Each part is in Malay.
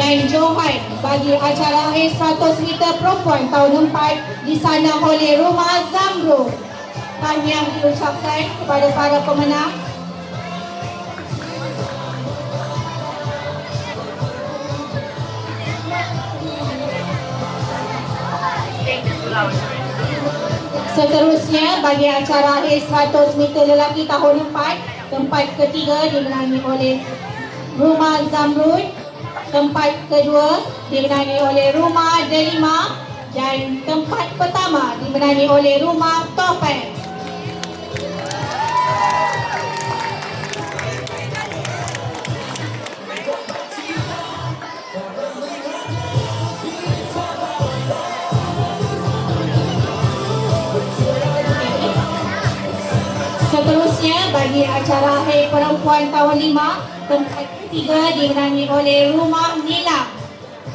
dan Johan bagi acara akhir 100 meter perempuan tahun 4 di sana oleh Rumah Zamrud. Tahniah diucapkan kepada para pemenang. Seterusnya bagi acara akhir 100 meter lelaki tahun 4, tempat ketiga dimenangi oleh Rumah Zamrud, tempat kedua dimenangi oleh Rumah Delima dan tempat pertama dimenangi oleh Rumah Topeng. Seterusnya bagi acara akhir perempuan tahun 5, tempat ketiga dimenangi oleh Rumah Nilam,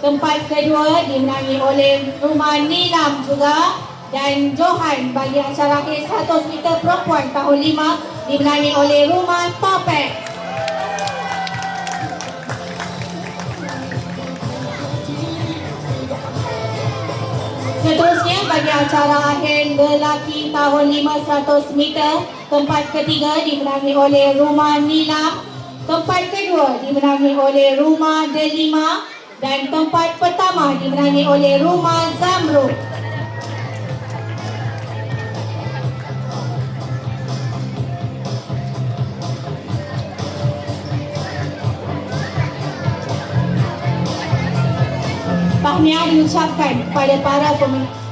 tempat kedua dimenangi oleh Rumah Nilam juga, dan Johan bagi acara akhir 100 meter perempuan tahun 5 dimenangi oleh Rumah Topeng. Seterusnya bagi acara akhir lelaki tahun 5 100 meter, tempat ketiga dimenangi oleh Rumah Nilam, tempat kedua dimenangi oleh Rumah Delima dan tempat pertama dimenangi oleh Rumah Zamrud. Tahniah diucapkan kepada para pemenang.